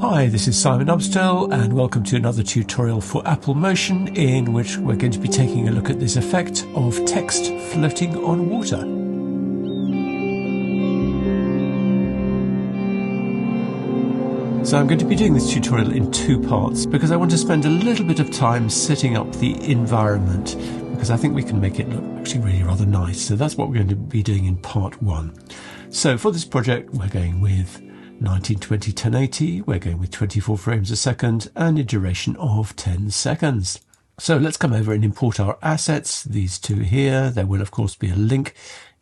Hi, this is Simon Umstell and welcome to another tutorial for Apple Motion in which we're going to be taking a look at this effect of text floating on water. So I'm going to be doing this tutorial in two parts because I want to spend a little bit of time setting up the environment because I think we can make it look actually really rather nice. So that's what we're going to be doing in part one. So for this project we're going with 1920 1080, we're going with 24 frames a second and a duration of 10 seconds. So let's come over and import our assets, these two here. There will of course be a link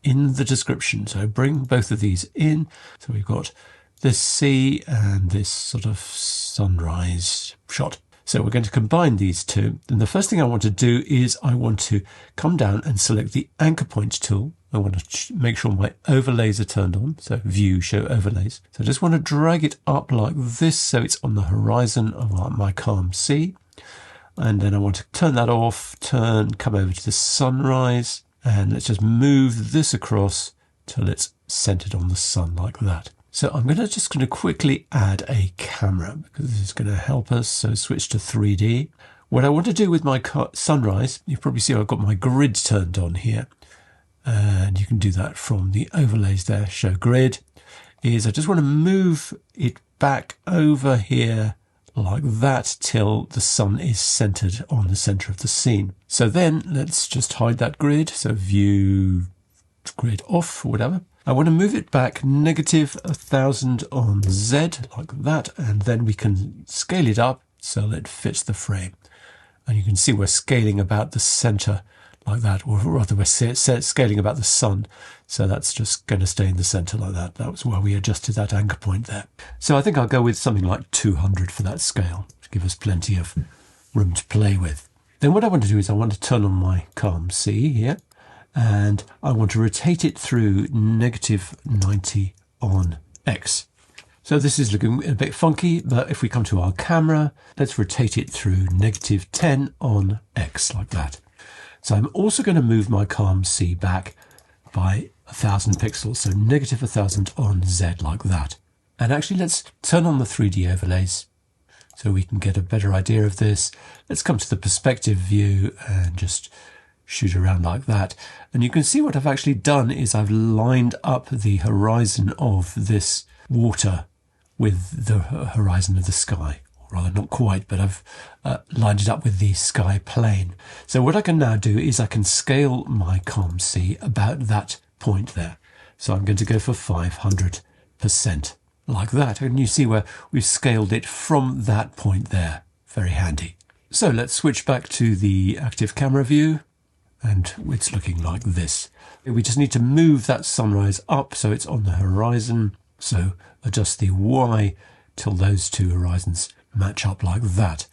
in the description, so bring both of these in. So we've got this sea and this sort of sunrise shot. So we're going to combine these two, and the first thing I want to do is I want to come down and select the anchor point tool. I want to make sure my overlays are turned on, so view, show overlays. So I just want to drag it up like this so it's on the horizon of my calm sea. And then I want to turn that off, come over to the sunrise, and let's just move this across till it's centered on the sun like that. So I'm just going to quickly add a camera because this is going to help us. So switch to 3D. What I want to do with my sunrise, you probably see I've got my grid turned on here. And you can do that from the overlays there, show grid, is I just want to move it back over here like that till the sun is centered on the center of the scene. So then let's just hide that grid. So view grid off or whatever. I want to move it back -1000 on Z like that. And then we can scale it up so it fits the frame. And you can see we're scaling about the center like that, or rather we're scaling about the sun, so that's just going to stay in the center like that. That was where we adjusted that anchor point there. So I think I'll go with something like 200 for that scale to give us plenty of room to play with. Then what I want to do is I want to turn on my calm sea here, and I want to rotate it through -90 on X. So this is looking a bit funky, but if we come to our camera, let's rotate it through -10 on X like that. So I'm also going to move my calm sea back by 1000 pixels, so -1000 on Z like that. And actually let's turn on the 3D overlays so we can get a better idea of this. Let's come to the perspective view and just shoot around like that. And you can see what I've actually done is I've lined up the horizon of this water with the horizon of the sky. Rather, not quite, but I've lined it up with the sky plane. So what I can now do is I can scale my calm sea about that point there. So I'm going to go for 500% like that. And you see where we've scaled it from that point there. Very handy. So let's switch back to the active camera view, and it's looking like this. We just need to move that sunrise up so it's on the horizon. So adjust the Y till those two horizons match up like that.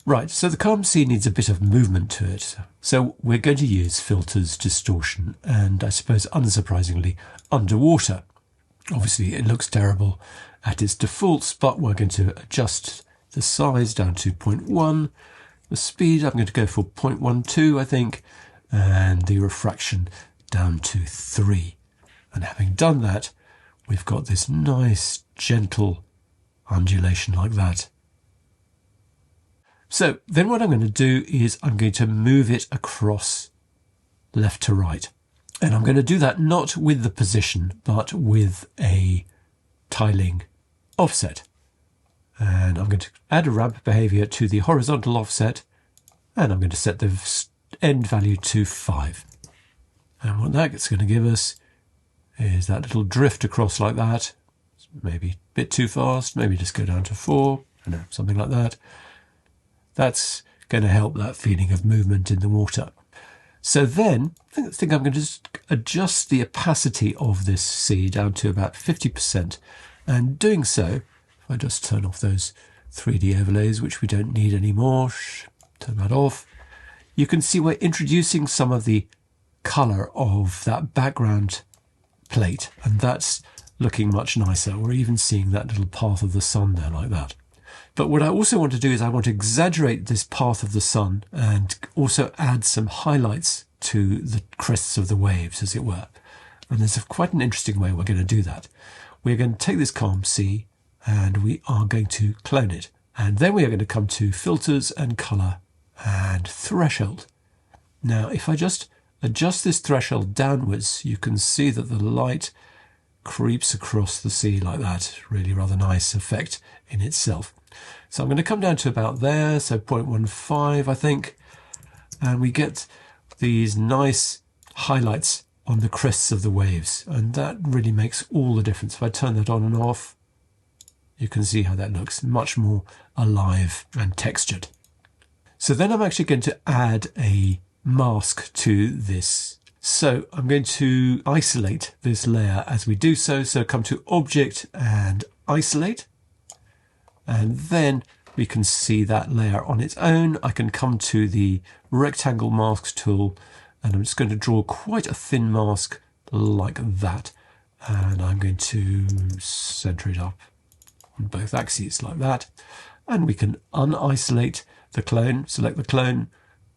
Right, so the calm sea needs a bit of movement to it. So we're going to use filters, distortion, and I suppose unsurprisingly, underwater. Obviously it looks terrible at its defaults, but we're going to adjust the size down to 0.1. The speed, I'm going to go for 0.12, I think, and the refraction down to 3. And having done that, we've got this nice, gentle undulation like that. So then what I'm going to do is I'm going to move it across left to right. And I'm going to do that not with the position, but with a tiling offset. And I'm going to add a ramp behavior to the horizontal offset. And I'm going to set the end value to 5. And what that's going to give us is that little drift across like that. Maybe a bit too fast, maybe just go down to 4, I don't know, something like that. That's going to help that feeling of movement in the water. So then, I think I'm going to just adjust the opacity of this sea down to about 50%. And doing so, if I just turn off those 3D overlays, which we don't need anymore, turn that off, you can see we're introducing some of the colour of that background plate. And that's looking much nicer. We're even seeing that little path of the sun there like that. But what I also want to do is I want to exaggerate this path of the sun and also add some highlights to the crests of the waves, as it were. And there's quite an interesting way we're going to do that. We're going to take this calm sea and we are going to clone it. And then we are going to come to filters and color and threshold. Now, if I just adjust this threshold downwards, you can see that the light creeps across the sea like that. Really rather nice effect in itself. So I'm going to come down to about there, so 0.15 I think, and we get these nice highlights on the crests of the waves, and that really makes all the difference. If I turn that on and off, you can see how that looks much more alive and textured. So then I'm actually going to add a mask to this. So I'm going to isolate this layer as we do so. So come to Object and Isolate, and then we can see that layer on its own. I can come to the Rectangle Mask tool, and I'm just going to draw quite a thin mask like that. And I'm going to center it up on both axes like that. And we can unisolate the clone, select the clone,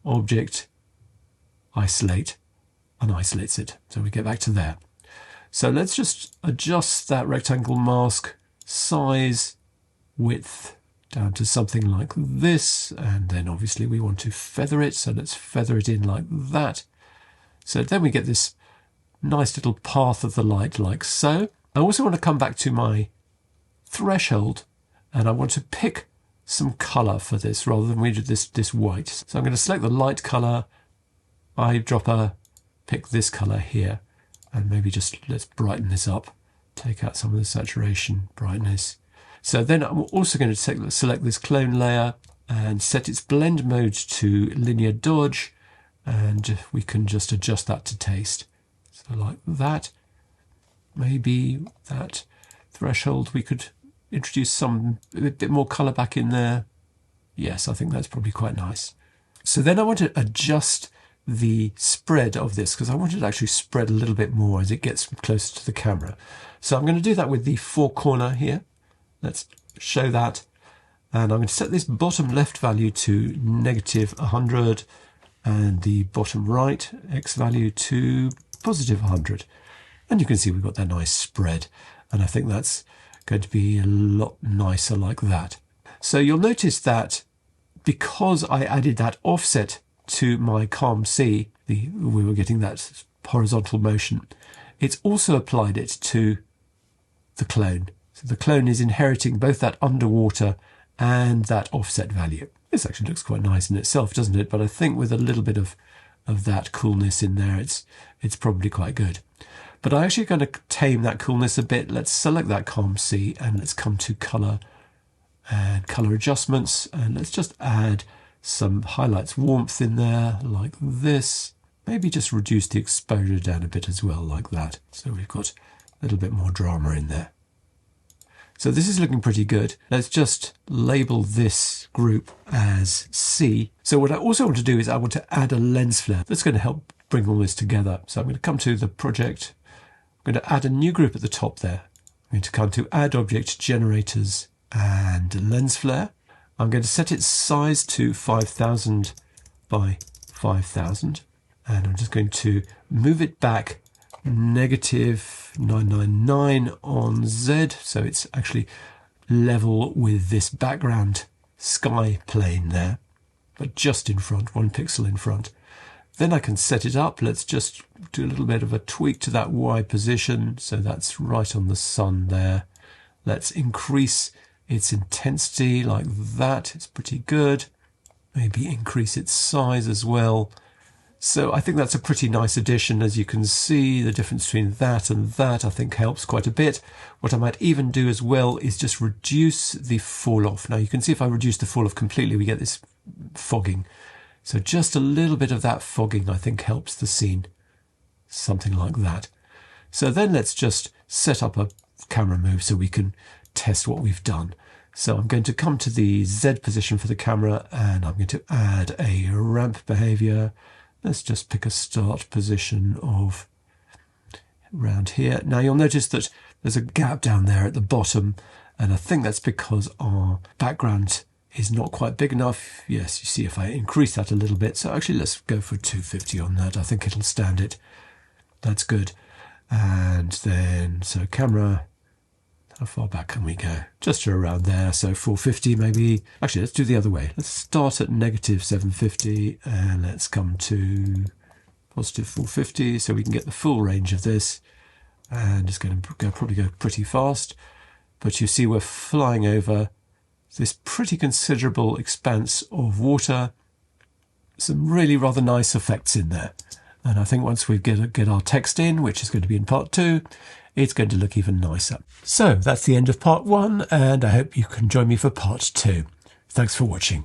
Object, Isolate, unisolates it. So we get back to there. So let's just adjust that rectangle mask size, width, down to something like this, and then obviously we want to feather it, so let's feather it in like that. So then we get this nice little path of the light like so. I also want to come back to my threshold, and I want to pick some colour for this rather than we do this white. So I'm going to select the light colour, eyedropper, pick this colour here, and maybe just let's brighten this up, take out some of the saturation, brightness. So then I'm also going to select this clone layer and set its blend mode to linear dodge, and we can just adjust that to taste. So like that. Maybe that threshold, we could introduce a bit more colour back in there. Yes, I think that's probably quite nice. So then I want to adjust the spread of this, because I want it to actually spread a little bit more as it gets closer to the camera. So I'm going to do that with the 4 corner here. Let's show that, and I'm going to set this bottom left value to -100 and the bottom right X value to +100, and you can see we've got that nice spread, and I think that's going to be a lot nicer like that. So you'll notice that because I added that offset to my Calm Sea, we were getting that horizontal motion, it's also applied it to the clone. So the clone is inheriting both that underwater and that offset value. This actually looks quite nice in itself, doesn't it? But I think with a little bit of that coolness in there, it's probably quite good. But I'm actually going to tame that coolness a bit. Let's select that Calm Sea, and let's come to color and color adjustments, and let's just add some highlights, warmth in there like this. Maybe just reduce the exposure down a bit as well like that. So we've got a little bit more drama in there. So this is looking pretty good. Let's just label this group as C. So what I also want to do is I want to add a lens flare. That's going to help bring all this together. So I'm going to come to the project. I'm going to add a new group at the top there. I'm going to come to Add Object, Generators, and Lens Flare. I'm going to set its size to 5000 by 5000. And I'm just going to move it back -999 on Z, so it's actually level with this background sky plane there, but just in front, 1 pixel in front. Then I can set it up. Let's just do a little bit of a tweak to that Y position, so that's right on the sun there. Let's increase its intensity like that. It's pretty good. Maybe increase its size as well. So I think that's a pretty nice addition. As you can see, the difference between that and that I think helps quite a bit. What I might even do as well is just reduce the fall off. Now you can see if I reduce the fall off completely, we get this fogging. So just a little bit of that fogging I think helps the scene. Something like that. So then let's just set up a camera move so we can test what we've done. So I'm going to come to the Z position for the camera, and I'm going to add a ramp behavior. Let's just pick a start position of around here. Now you'll notice that there's a gap down there at the bottom, and I think that's because our background is not quite big enough. Yes, you see if I increase that a little bit. So actually let's go for 250 on that. I think it'll stand it. That's good. And then, so camera, How far back can we go? Just around there, so 450 maybe. Actually, let's do the other way. Let's start at negative 750 and let's come to positive 450 so we can get the full range of this. And it's going to probably go pretty fast. But you see we're flying over this pretty considerable expanse of water. Some really rather nice effects in there. And I think once we get our text in, which is going to be in part 2, it's going to look even nicer. So that's the end of part 1, and I hope you can join me for part 2. Thanks for watching.